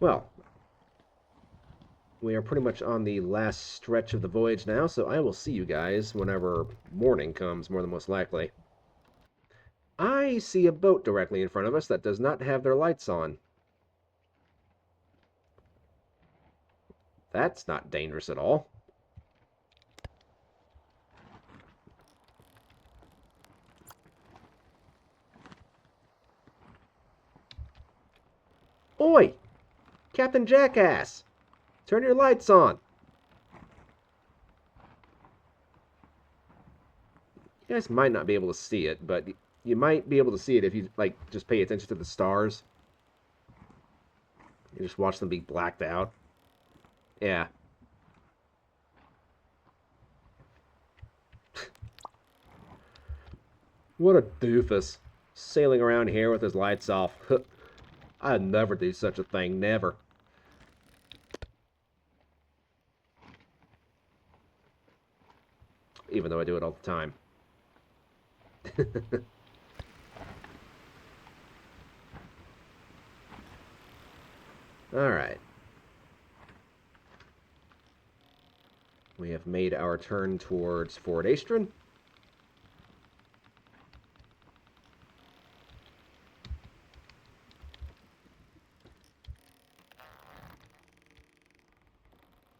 Well, we are pretty much on the last stretch of the voyage now, so I will see you guys whenever morning comes, more than most likely. I see a boat directly in front of us that does not have their lights on. That's not dangerous at all. Oi! Captain Jackass! Turn your lights on! You guys might not be able to see it, but you might be able to see it if you, like, just pay attention to the stars. You just watch them be blacked out. Yeah. What a doofus. Sailing around here with his lights off. I'd never do such a thing, never. Even though I do it all the time. Alright. We have made our turn towards Fort Aestrin.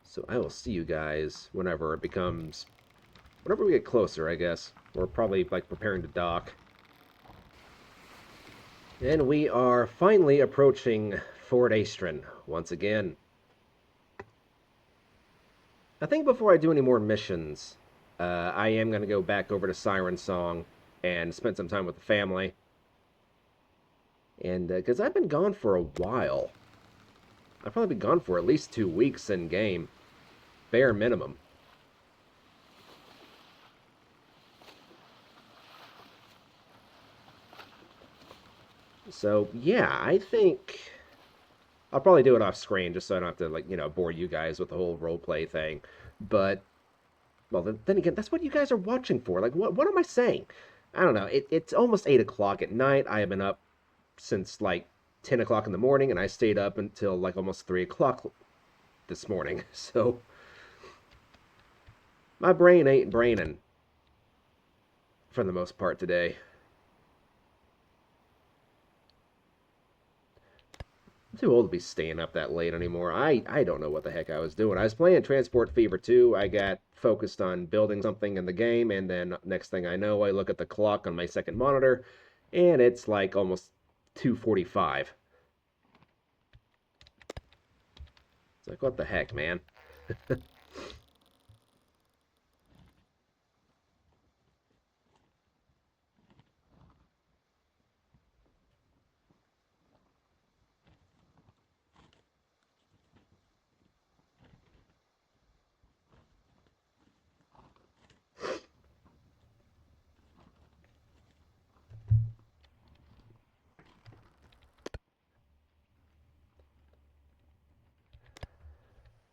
So I will see you guys whenever we get closer, I guess. We're probably, like, preparing to dock. And we are finally approaching Fort Aestrin once again. I think before I do any more missions, I am going to go back over to Siren Song and spend some time with the family. And, because I've been gone for a while. I've probably been gone for at least 2 weeks in game. Bare minimum. So, yeah, I think I'll probably do it off screen just so I don't have to, like, bore you guys with the whole roleplay thing. But, well, then again, that's what you guys are watching for. Like, what am I saying? I don't know. It's almost 8 o'clock at night. I have been up since, like, 10 o'clock in the morning, and I stayed up until, like, almost 3 o'clock this morning. So, my brain ain't braining for the most part today. I'm too old to be staying up that late anymore. I don't know what the heck I was doing. I was playing Transport Fever 2. I got focused on building something in the game, and then next thing I know, I look at the clock on my second monitor, and it's like almost 2:45. It's like, what the heck, man?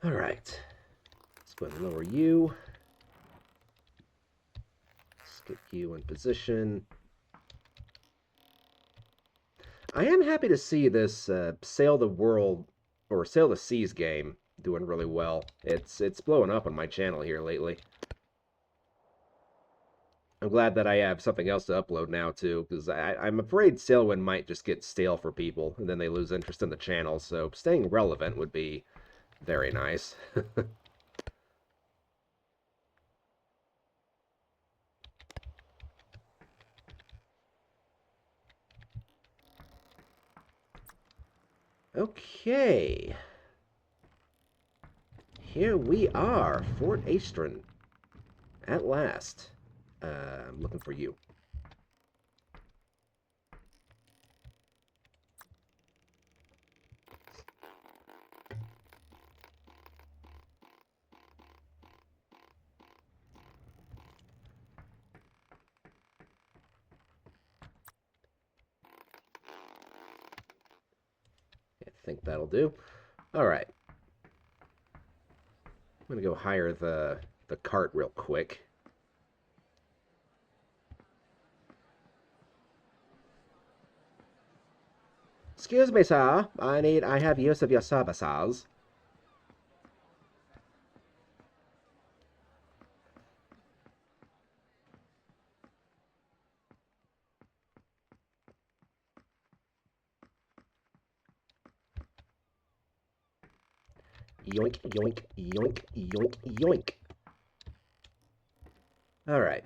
All right. Let's go ahead and lower you. Let's get you in position. I am happy to see this Sail the World or Sail the Seas game doing really well. It's blowing up on my channel here lately. I'm glad that I have something else to upload now too, because I'm afraid Sailwind might just get stale for people, and then they lose interest in the channel. So staying relevant would be very nice. Okay. Here we are, Fort Aestrin. At last. I'm looking for you. I think that'll do. All right. I'm gonna go hire the cart real quick. Excuse me, sir. I have use of your services. Yoink, yoink, yoink, yoink, yoink. All right.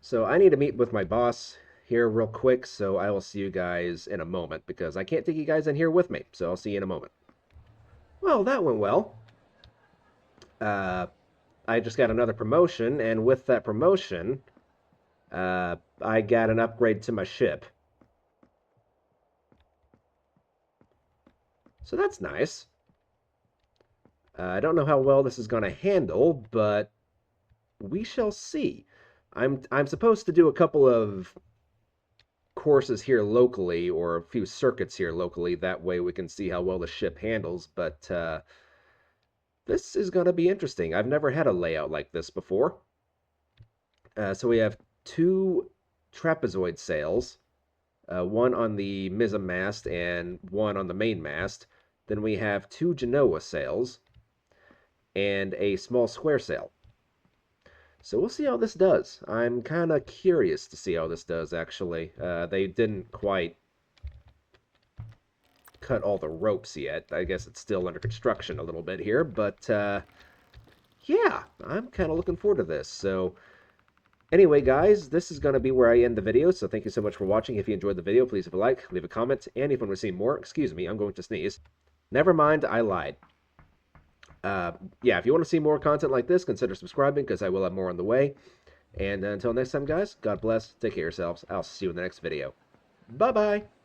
So I need to meet with my boss here real quick, so I will see you guys in a moment, because I can't take you guys in here with me, so I'll see you in a moment. Well, that went well. I just got another promotion, and with that promotion, I got an upgrade to my ship. So that's nice. I don't know how well this is going to handle, but we shall see. I'm supposed to do a couple of courses here locally, or a few circuits here locally. That way we can see how well the ship handles. But this is going to be interesting. I've never had a layout like this before. So we have two trapezoid sails, one on the mizzen mast and one on the main mast. Then we have two Genoa sails and a small square sail. So we'll see how this does. I'm kind of curious to see how this does, actually. They didn't quite cut all the ropes yet. I guess it's still under construction a little bit here, but yeah, I'm kind of looking forward to this. So anyway, guys, this is going to be where I end the video, so thank you so much for watching. If you enjoyed the video, please leave a like, leave a comment, and if you want to see more, excuse me, I'm going to sneeze. Never mind, I lied. Yeah, if you want to see more content like this, consider subscribing, because I will have more on the way. And until next time, guys, God bless, take care of yourselves. I'll see you in the next video. Bye-bye!